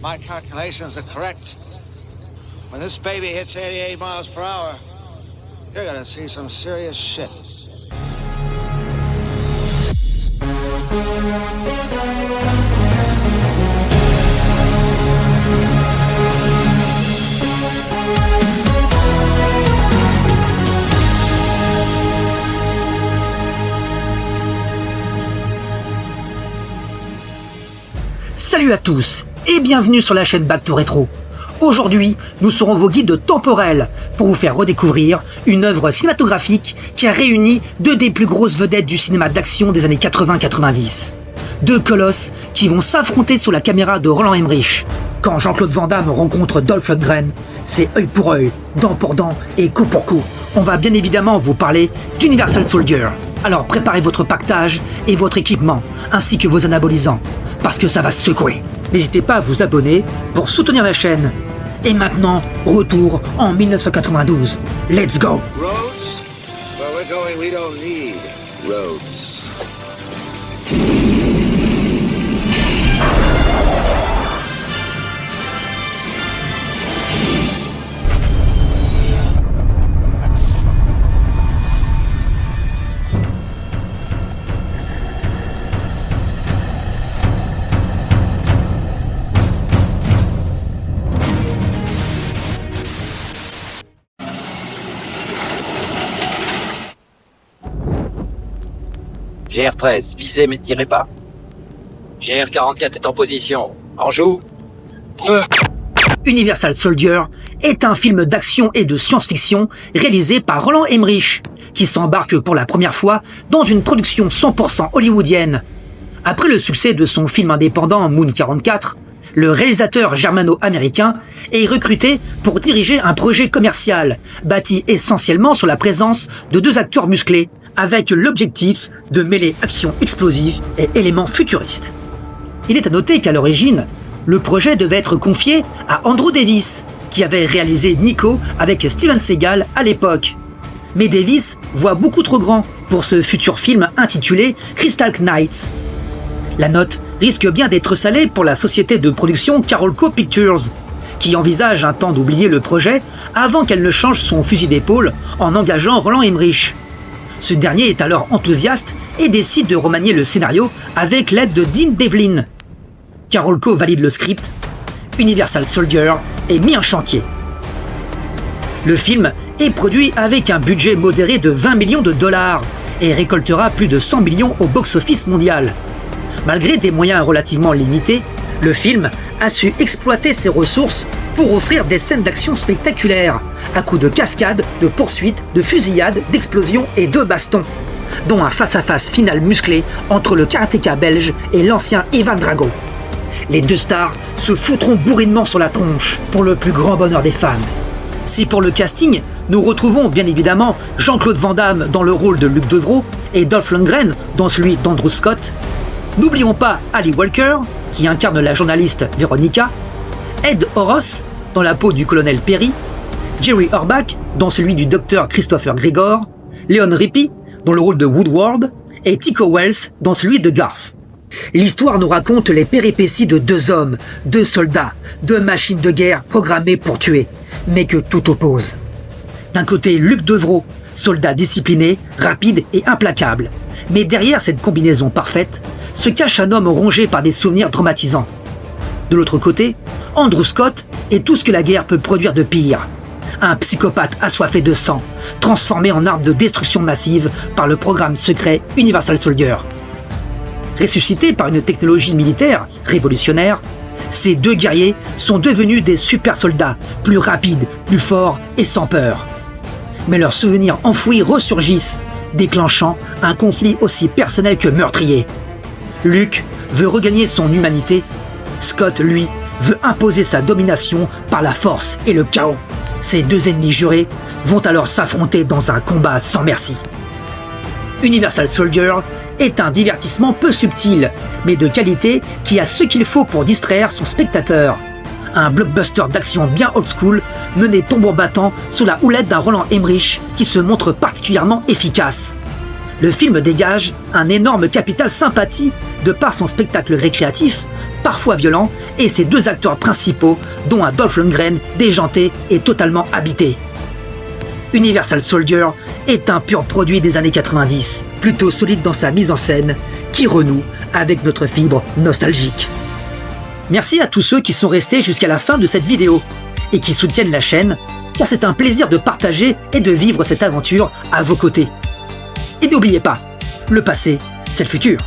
My calculations are correct. When this baby hits 88 miles per hour, you're gonna see some serious shit. Salut à tous et bienvenue sur la chaîne Back to Retro. Aujourd'hui, nous serons vos guides temporels pour vous faire redécouvrir une œuvre cinématographique qui a réuni deux des plus grosses vedettes du cinéma d'action des années 80-90. Deux colosses qui vont s'affronter sous la caméra de Roland Emmerich. Quand Jean-Claude Van Damme rencontre Dolph Lundgren, c'est œil pour œil, dent pour dent et coup pour coup. On va bien évidemment vous parler d'Universal Soldier. Alors préparez votre pactage et votre équipement, ainsi que vos anabolisants, parce que ça va secouer. N'hésitez pas à vous abonner pour soutenir la chaîne. Et maintenant, retour en 1992. Let's go! Roads? Where we're going, we don't need roads. GR13, visez mais ne tirez pas. GR44 est en position. En joue. Universal Soldier est un film d'action et de science-fiction réalisé par Roland Emmerich, qui s'embarque pour la première fois dans une production 100% hollywoodienne. Après le succès de son film indépendant Moon 44, le réalisateur germano-américain est recruté pour diriger un projet commercial bâti essentiellement sur la présence de deux acteurs musclés, avec l'objectif de mêler action explosive et éléments futuristes. Il est à noter qu'à l'origine, le projet devait être confié à Andrew Davis, qui avait réalisé Nico avec Steven Seagal à l'époque. Mais Davis voit beaucoup trop grand pour ce futur film intitulé Crystal Knights. La note risque bien d'être salée pour la société de production Carolco Pictures, qui envisage un temps d'oublier le projet avant qu'elle ne change son fusil d'épaule en engageant Roland Emmerich. Ce dernier est alors enthousiaste et décide de remanier le scénario avec l'aide de Dean Devlin. Carolco valide le script, Universal Soldier est mis en chantier. Le film est produit avec un budget modéré de 20 millions de dollars et récoltera plus de 100 millions au box-office mondial. Malgré des moyens relativement limités, le film a su exploiter ses ressources pour offrir des scènes d'action spectaculaires, à coups de cascades, de poursuites, de fusillades, d'explosions et de bastons, dont un face-à-face final musclé entre le karatéka belge et l'ancien Ivan Drago. Les deux stars se foutront bourrinement sur la tronche, pour le plus grand bonheur des fans. Si pour le casting, nous retrouvons bien évidemment Jean-Claude Van Damme dans le rôle de Luke Devro et Dolph Lundgren dans celui d'Andrew Scott, n'oublions pas Ali Walker, qui incarne la journaliste Veronica, Ed Horos dans la peau du colonel Perry, Jerry Orbach dans celui du docteur Christopher Gregor, Leon Rippey dans le rôle de Woodward et Tico Wells dans celui de Garth. L'histoire nous raconte les péripéties de deux hommes, deux soldats, deux machines de guerre programmées pour tuer, mais que tout oppose. D'un côté, Luke Devro, soldat discipliné, rapide et implacable. Mais derrière cette combinaison parfaite, se cache un homme rongé par des souvenirs traumatisants. De l'autre côté, Andrew Scott est tout ce que la guerre peut produire de pire. Un psychopathe assoiffé de sang, transformé en arme de destruction massive par le programme secret Universal Soldier. Ressuscités par une technologie militaire révolutionnaire, ces deux guerriers sont devenus des super soldats, plus rapides, plus forts et sans peur. Mais leurs souvenirs enfouis ressurgissent, déclenchant un conflit aussi personnel que meurtrier. Luke veut regagner son humanité, Scott, lui, veut imposer sa domination par la force et le chaos. Ces deux ennemis jurés vont alors s'affronter dans un combat sans merci. Universal Soldier est un divertissement peu subtil, mais de qualité qui a ce qu'il faut pour distraire son spectateur. Un blockbuster d'action bien old school, mené tambour battant sous la houlette d'un Roland Emmerich qui se montre particulièrement efficace. le film dégage un énorme capital sympathie de par son spectacle récréatif, parfois violent, et ses deux acteurs principaux, dont un Dolph Lundgren déjanté et totalement habité. Universal Soldier est un pur produit des années 90, plutôt solide dans sa mise en scène, qui renoue avec notre fibre nostalgique. Merci à tous ceux qui sont restés jusqu'à la fin de cette vidéo et qui soutiennent la chaîne, car c'est un plaisir de partager et de vivre cette aventure à vos côtés. Et n'oubliez pas, le passé, c'est le futur.